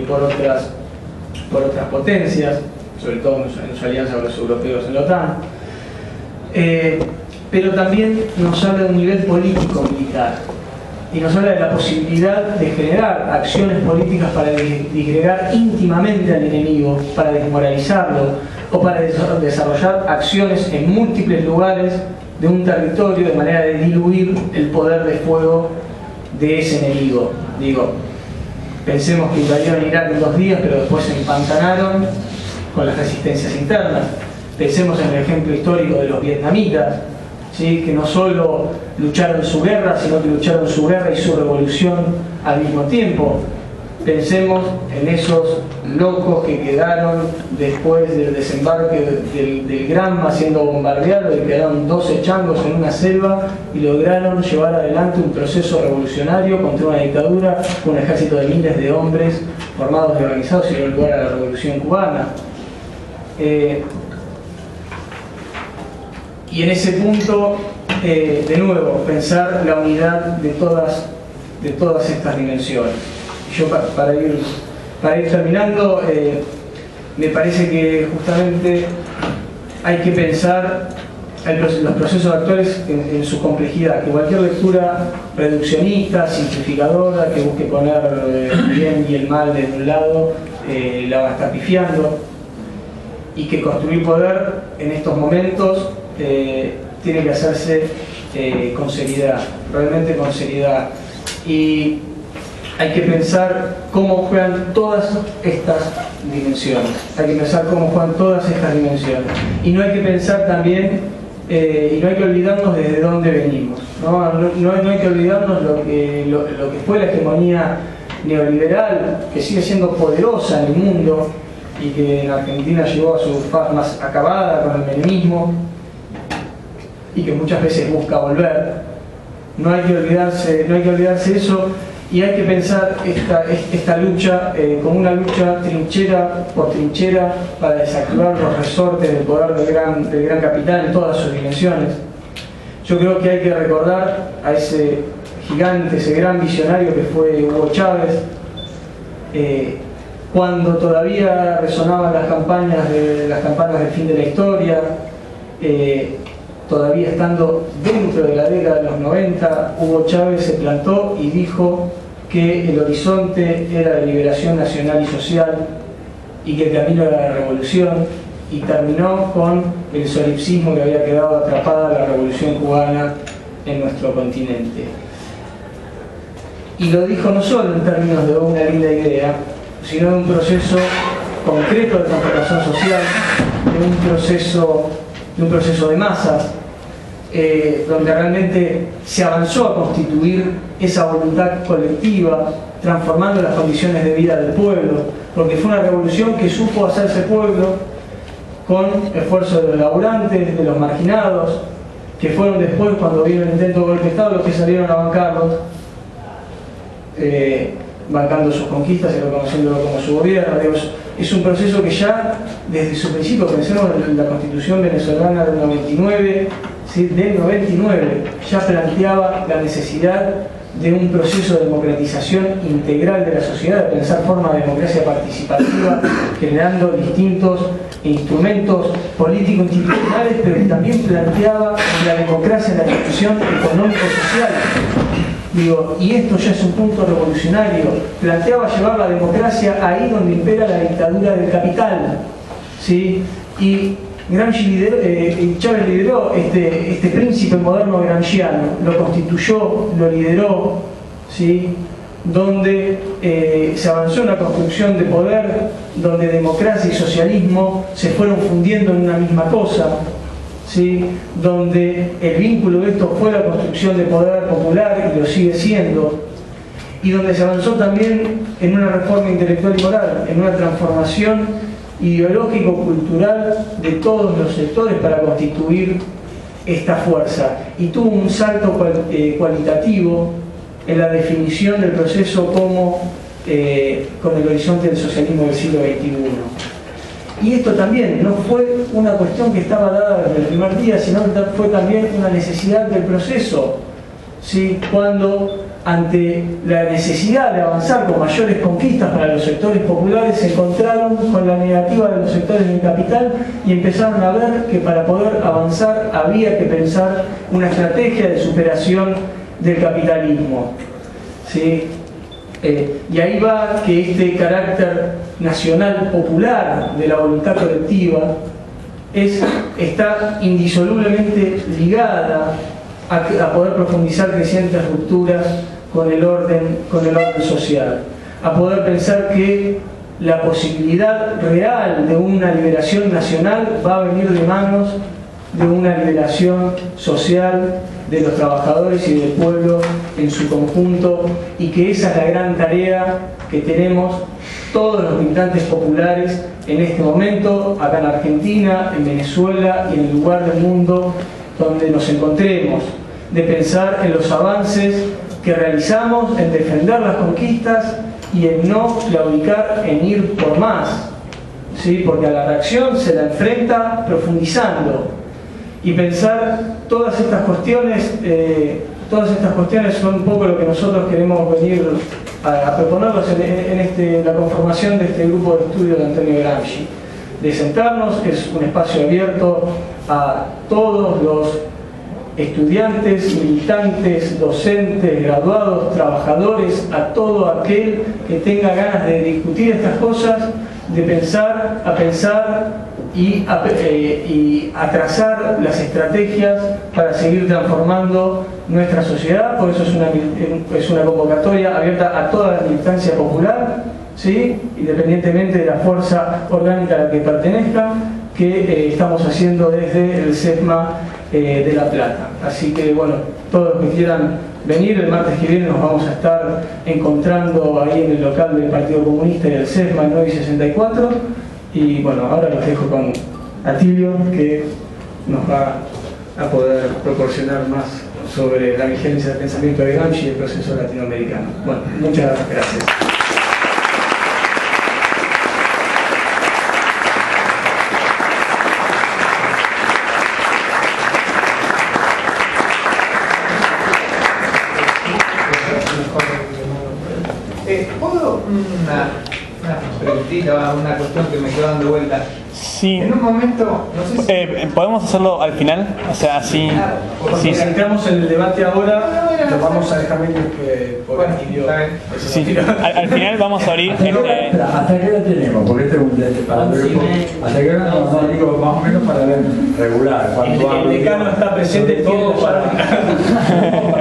por otras potencias, sobre todo en su alianza con los europeos en la OTAN. Pero también nos habla de un nivel político-militar y nos habla de la posibilidad de generar acciones políticas para disgregar íntimamente al enemigo, para desmoralizarlo o para desarrollar acciones en múltiples lugares de un territorio de manera de diluir el poder de fuego de ese enemigo. Digo, pensemos que invadieron Irak en 2 días, pero después se empantanaron con las resistencias internas. Pensemos en el ejemplo histórico de los vietnamitas, ¿sí? Que no solo lucharon su guerra, sino que lucharon su guerra y su revolución al mismo tiempo. Pensemos en esos locos que quedaron después del desembarque del Granma siendo bombardeado, y quedaron 12 changos en una selva y lograron llevar adelante un proceso revolucionario contra una dictadura, un ejército de miles de hombres formados y organizados, y dio lugar a la revolución cubana. Y en ese punto, de nuevo, pensar la unidad de todas estas dimensiones. Yo para ir terminando, me parece que justamente hay que pensar los procesos actuales en su complejidad, que cualquier lectura reduccionista, simplificadora, que busque poner el bien y el mal de un lado, la va a estar pifiando, y que construir poder en estos momentos tiene que hacerse con seriedad, realmente con seriedad. Y hay que pensar cómo juegan todas estas dimensiones. Hay que pensar cómo juegan todas estas dimensiones. Y no hay que pensar también, y no hay que olvidarnos desde dónde venimos. No hay que olvidarnos lo que fue la hegemonía neoliberal, que sigue siendo poderosa en el mundo y que en Argentina llegó a su fase más acabada con el menemismo y que muchas veces busca volver. No hay que olvidarse eso. Y hay que pensar esta lucha como una lucha trinchera por trinchera para desactivar los resortes del poder del gran capital en todas sus dimensiones. Yo creo que hay que recordar a ese gigante, ese gran visionario que fue Hugo Chávez, cuando todavía resonaban las campanas del fin de la historia, todavía estando dentro de la década de los 90, Hugo Chávez se plantó y dijo que el horizonte era la liberación nacional y social y que el camino era la revolución, y terminó con el solipsismo que había quedado atrapada la revolución cubana en nuestro continente. Y lo dijo no solo en términos de una linda idea, sino de un proceso concreto de transformación social, de un proceso de masas, donde realmente se avanzó a constituir esa voluntad colectiva, transformando las condiciones de vida del pueblo, porque fue una revolución que supo hacerse pueblo con esfuerzo de los laburantes, de los marginados, que fueron después, cuando vino el intento de golpe de Estado, los que salieron a bancarlos, bancando sus conquistas y reconociéndolo como su gobierno. Es un proceso que ya desde su principio, pensemos en la Constitución venezolana del 99, ¿sí? Del 99, ya planteaba la necesidad de un proceso de democratización integral de la sociedad, de pensar formas de democracia participativa, generando distintos instrumentos político-institucionales, pero que también planteaba la democracia en la discusión económico-social. Digo, y esto ya es un punto revolucionario. Planteaba llevar la democracia ahí donde impera la dictadura del capital, ¿sí? Y Gramsci Chávez lideró este príncipe moderno gramsciano, lo constituyó, lo lideró, ¿sí? Donde se avanzó en la construcción de poder, donde democracia y socialismo se fueron fundiendo en una misma cosa, ¿sí? Donde el vínculo de esto fue la construcción de poder popular y lo sigue siendo, y donde se avanzó también en una reforma intelectual y moral, en una transformación ideológico-cultural de todos los sectores para constituir esta fuerza, y tuvo un salto cualitativo en la definición del proceso como con el horizonte del socialismo del siglo XXI. Y esto también no fue una cuestión que estaba dada desde el primer día, sino que fue también una necesidad del proceso, ¿sí? Cuando ante la necesidad de avanzar con mayores conquistas para los sectores populares, se encontraron con la negativa de los sectores del capital y empezaron a ver que para poder avanzar había que pensar una estrategia de superación del capitalismo, ¿sí? Y ahí va que este carácter nacional popular de la voluntad colectiva está indisolublemente ligada a poder profundizar crecientes rupturas con el orden social, a poder pensar que la posibilidad real de una liberación nacional va a venir de manos de una liberación social de los trabajadores y del pueblo en su conjunto, y que esa es la gran tarea que tenemos todos los militantes populares en este momento, acá en Argentina, en Venezuela y en el lugar del mundo donde nos encontremos, de pensar en los avances que realizamos, en defender las conquistas y en no claudicar en ir por más, ¿sí? Porque a la reacción se la enfrenta profundizando, y pensar todas estas cuestiones son un poco lo que nosotros queremos venir a proponerlos en la conformación de este grupo de estudio de Antonio Gramsci, de sentarnos. Es un espacio abierto a todos los estudiantes, militantes, docentes, graduados, trabajadores, a todo aquel que tenga ganas de discutir estas cosas, de pensar y a trazar las estrategias para seguir transformando nuestra sociedad. Por eso es una convocatoria abierta a toda la militancia popular, ¿sí? Independientemente de la fuerza orgánica a la que pertenezca, que estamos haciendo desde el CESMA de La Plata. Así que bueno, todos los que quieran venir, el martes que viene nos vamos a estar encontrando ahí en el local del Partido Comunista y del CESMA, 9 y 64. Y bueno, ahora los dejo con Atilio, que nos va a poder proporcionar más sobre la vigencia del pensamiento de Gramsci y el proceso latinoamericano. Bueno, muchas gracias. ¿Puedo una preguntita, una cuestión que me quedó dando vuelta? Sí. En un momento, no sé si... ¿podemos hacerlo al final? O sea, así... Si entramos en el debate ahora, lo vamos a dejar medio que por Atilio. Sí. Al final vamos a abrir... ¿Hasta qué hora tenemos? Porque este es un para ver hasta qué hora no, digo más o menos para ver regular. El decano está presente todo para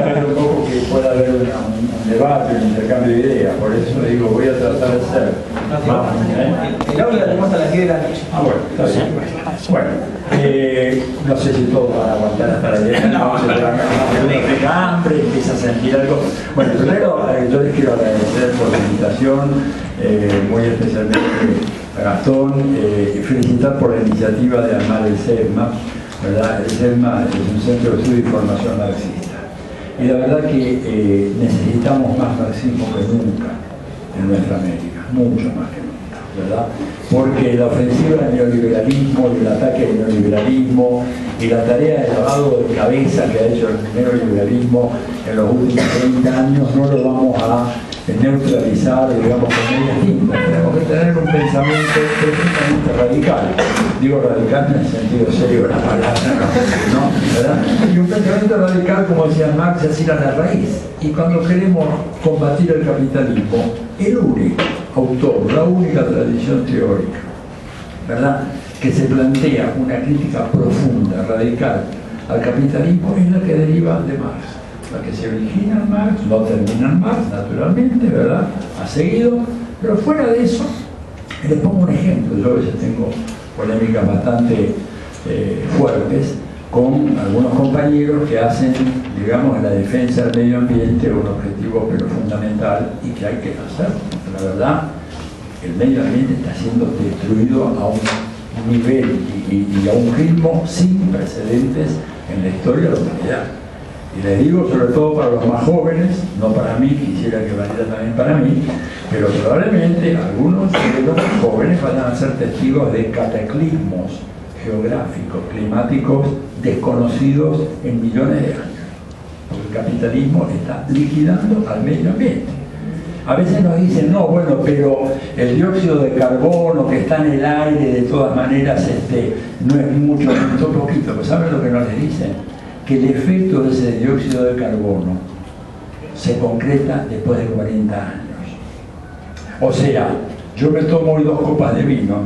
ver un poco que pueda haber un debate, un intercambio de ideas. Por eso digo, voy a tratar de ser el aula la tenemos hasta las 10 de la noche. Bueno, está bien. Bueno, no sé si todos van a aguantar hasta la 10. No, se hambre, empieza a sentir algo. Bueno, primero yo les quiero agradecer por la invitación, muy especialmente a Gastón, y felicitar por la iniciativa de armar el CESMA, ¿verdad? El CESMA es un centro de estudio y formación marxista. Y la verdad que necesitamos más marxismo que nunca en nuestra América, mucho más que nunca, ¿verdad? Porque la ofensiva del neoliberalismo y el ataque al neoliberalismo y la tarea de lavado de cabeza que ha hecho el neoliberalismo en los últimos 30 años no lo vamos a neutralizar, digamos, con medias tintas. Tenemos que tener un pensamiento profundamente radical. Digo radical en el sentido serio de la palabra, ¿no? ¿Verdad? Y un pensamiento radical, como decía Marx, es ir a la raíz. Y cuando queremos combatir el capitalismo, el único autor, la única tradición teórica, ¿verdad?, que se plantea una crítica profunda, radical al capitalismo es la que deriva de Marx. La que se origina en Marx, no termina en Marx, naturalmente, ¿verdad?, ha seguido, pero fuera de eso, les pongo un ejemplo. Yo a veces tengo polémicas bastante fuertes con algunos compañeros que hacen, digamos, la defensa del medio ambiente un objetivo pero fundamental y que hay que hacerlo. La verdad, el medio ambiente está siendo destruido a un nivel y a un ritmo sin precedentes en la historia de la humanidad. Y les digo, sobre todo para los más jóvenes, no para mí, quisiera que valiera también para mí, pero probablemente algunos de los más jóvenes vayan a ser testigos de cataclismos geográficos, climáticos desconocidos en millones de años. Porque el capitalismo está liquidando al medio ambiente. A veces nos dicen, no, bueno, pero el dióxido de carbono que está en el aire, de todas maneras, no es mucho, es un poquito. Pues ¿saben lo que nos les dicen? Que el efecto de ese dióxido de carbono se concreta después de 40 años. O sea, yo me tomo hoy 2 copas de vino,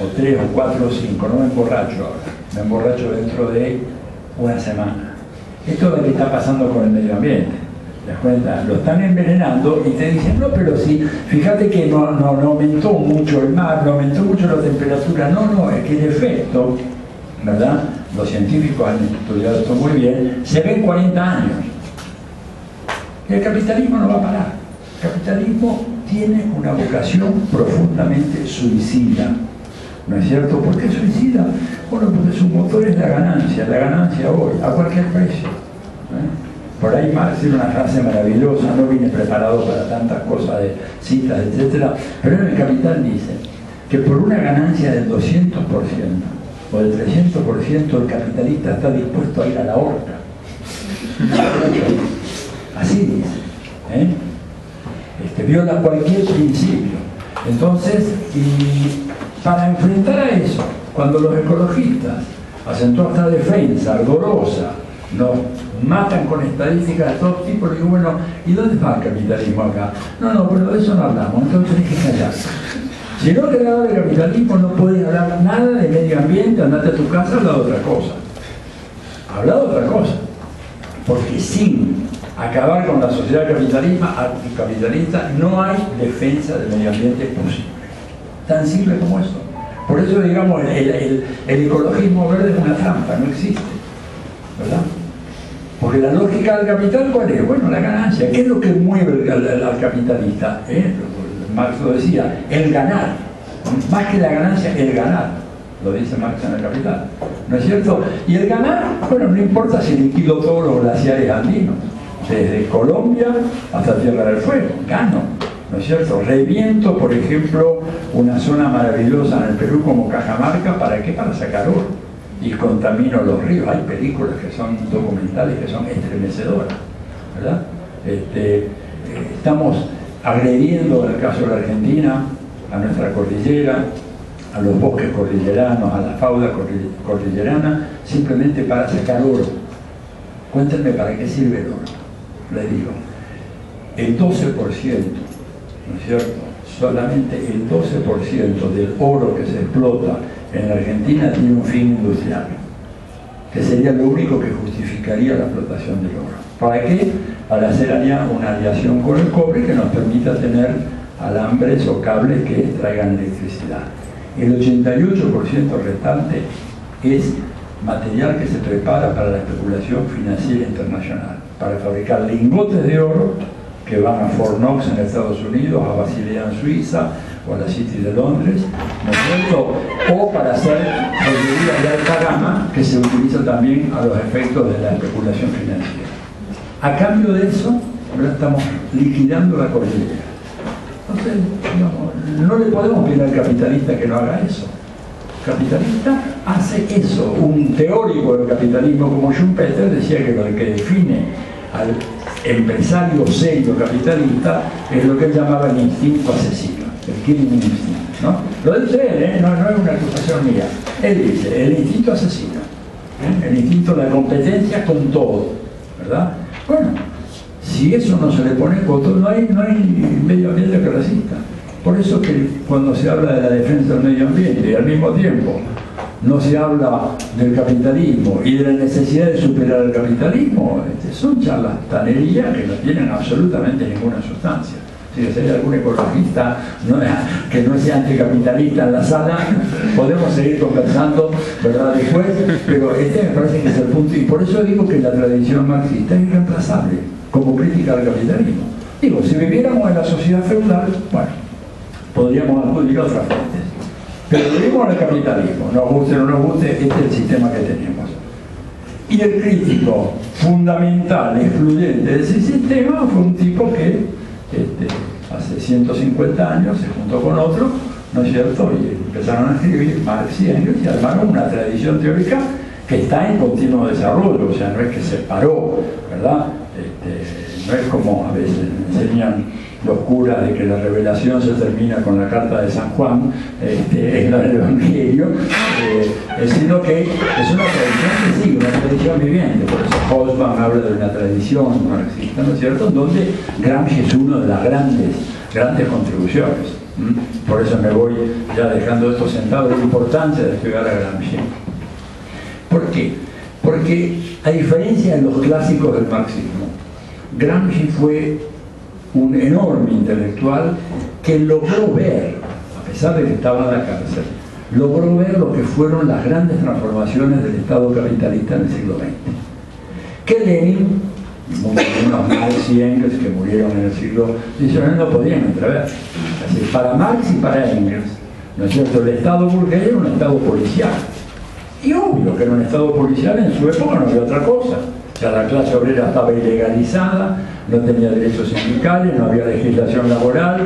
o 3, o 4, o 5, no me emborracho ahora, me emborracho dentro de una semana. Esto es lo que está pasando con el medio ambiente. ¿Te das cuenta? Lo están envenenando y te dicen, no, pero sí, fíjate que no aumentó mucho el mar, no aumentó mucho la temperatura. No, es que el efecto, ¿verdad?, los científicos han estudiado esto muy bien, se ve en 40 años. Y el capitalismo no va a parar. El capitalismo tiene una vocación profundamente suicida. ¿No es cierto? ¿Por qué suicida? Bueno, porque su motor es la ganancia hoy, a cualquier precio. Por ahí Marx tiene una frase maravillosa, no vine preparado para tantas cosas de citas, etc. Pero en el Capital dice que por una ganancia del 200% o del 300% el capitalista está dispuesto a ir a la horca. Así dice. Viola cualquier principio. Entonces, y para enfrentar a eso, cuando los ecologistas hacen toda esta defensa ardorosa, nos matan con estadísticas de todo tipo, le digo, bueno, ¿y dónde va el capitalismo acá? No, bueno, de eso no hablamos, entonces tenés que callar. Si no querés hablar de capitalismo, no podés hablar nada de medio ambiente, andate a tu casa, habla de otra cosa. Habla de otra cosa. Porque sin acabar con la sociedad capitalista no hay defensa del medio ambiente posible. Tan simple como eso. Por eso, digamos, el ecologismo verde es una trampa, no existe. ¿Verdad? Porque la lógica del capital, ¿cuál es? Bueno, la ganancia. ¿Qué es lo que mueve al capitalista? Marx lo decía, el ganar. Más que la ganancia, el ganar. Lo dice Marx en el Capital. ¿No es cierto? Y el ganar, bueno, no importa si liquido todos los glaciares andinos. Desde Colombia hasta Tierra del Fuego. Gano. ¿No es cierto? Reviento, por ejemplo, una zona maravillosa en el Perú como Cajamarca. ¿Para qué? Para sacar oro. Y contamino los ríos. Hay películas que son documentales que son estremecedoras, ¿verdad? Estamos agrediendo, en el caso de la Argentina, a nuestra cordillera, a los bosques cordilleranos, a la fauna cordillerana, simplemente para sacar oro. Cuéntenme para qué sirve el oro. Les digo, el 12%, ¿no es cierto? Solamente el 12% del oro que se explota en la Argentina tiene un fin industrial, que sería lo único que justificaría la explotación del oro. ¿Para qué? Para hacer una aleación con el cobre que nos permita tener alambres o cables que traigan electricidad. El 88% restante es material que se prepara para la especulación financiera internacional, para fabricar lingotes de oro que van a Fort Knox en Estados Unidos, a Basilea en Suiza o a la City de Londres, ¿no es cierto? O para hacer joyería de alta gama que se utiliza también a los efectos de la especulación financiera. A cambio de eso, ahora estamos liquidando la cordillera. Entonces, digamos, no le podemos pedir al capitalista que no haga eso. El capitalista hace eso. Un teórico del capitalismo como Schumpeter decía que lo que define al empresario serio capitalista es lo que él llamaba el instinto asesino, el killing instinct, ¿no? Lo dice él, no es una acusación mía. Él dice, el instinto asesino, el instinto de la competencia con todo, ¿verdad? Bueno, si eso no se le pone coto, no hay medio ambiente que resista. Por eso que cuando se habla de la defensa del medio ambiente y al mismo tiempo no se habla del capitalismo y de la necesidad de superar el capitalismo, son charlatanerías que no tienen absolutamente ninguna sustancia. Si hay algún ecologista que no sea anticapitalista en la sala, podemos seguir conversando, ¿verdad? Después, pero este me parece que es el punto, y por eso digo que la tradición marxista es irreemplazable como crítica al capitalismo. Digo, si viviéramos en la sociedad feudal, bueno, podríamos acudir a otras fuentes. Pero vivimos en el capitalismo, nos guste o no nos guste, este es el sistema que tenemos. Y el crítico fundamental, excluyente de ese sistema fue un tipo que hace 150 años se juntó con otro, ¿no es cierto? Y empezaron a escribir Marx y Engels y armaron una tradición teórica que está en continuo desarrollo, o sea, no es que se paró, ¿verdad? No es como a veces enseñan los curas de que la revelación se termina con la carta de San Juan, en el Evangelio, sino que es una tradición que sigue, una tradición viviente. Por eso Hobsbawm habla de una tradición marxista, ¿no es cierto?, donde Gramsci es uno de las grandes contribuciones. Por eso me voy ya dejando esto sentado, la importancia de estudiar a Gramsci. ¿Por qué? Porque a diferencia de los clásicos del marxismo, Gramsci fue un enorme intelectual que logró ver, a pesar de que estaba en la cárcel, logró ver lo que fueron las grandes transformaciones del Estado capitalista en el siglo XX. Que Lenin, unos Marx y Engels que murieron en el siglo XIX, no podían entrever. Es decir, para Marx y para Engels, ¿no es cierto?, el Estado burgués era un Estado policial. Y obvio que era un Estado policial, en su época no había otra cosa. O sea, la clase obrera estaba ilegalizada, no tenía derechos sindicales, no había legislación laboral,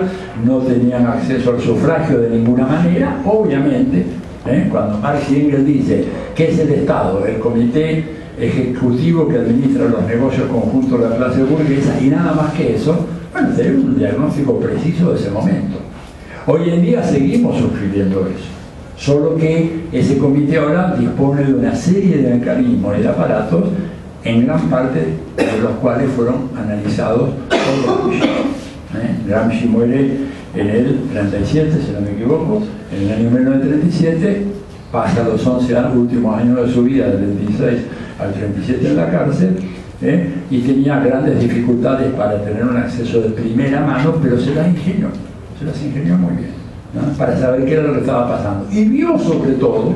no tenían acceso al sufragio de ninguna manera. Obviamente, cuando Marx y Engels dice que es el Estado, el comité ejecutivo que administra los negocios conjuntos de la clase burguesa y nada más que eso, bueno, tenemos un diagnóstico preciso de ese momento. Hoy en día seguimos suscribiendo eso, solo que ese comité ahora dispone de una serie de mecanismos y de aparatos, en gran parte de los cuales fueron analizados por Gramsci. Gramsci muere en el 37, si no me equivoco, en el año 1937, pasa los 11 últimos años de su vida, del 26 al 37 en la cárcel, y tenía grandes dificultades para tener un acceso de primera mano, pero se las ingenió muy bien, ¿no?, para saber qué era lo que estaba pasando. Y vio sobre todo,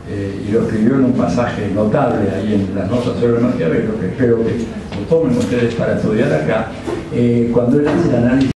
y lo escribió en un pasaje notable ahí en las notas sobre Maquiavelo, que espero que lo tomen ustedes para estudiar acá, cuando él hace el análisis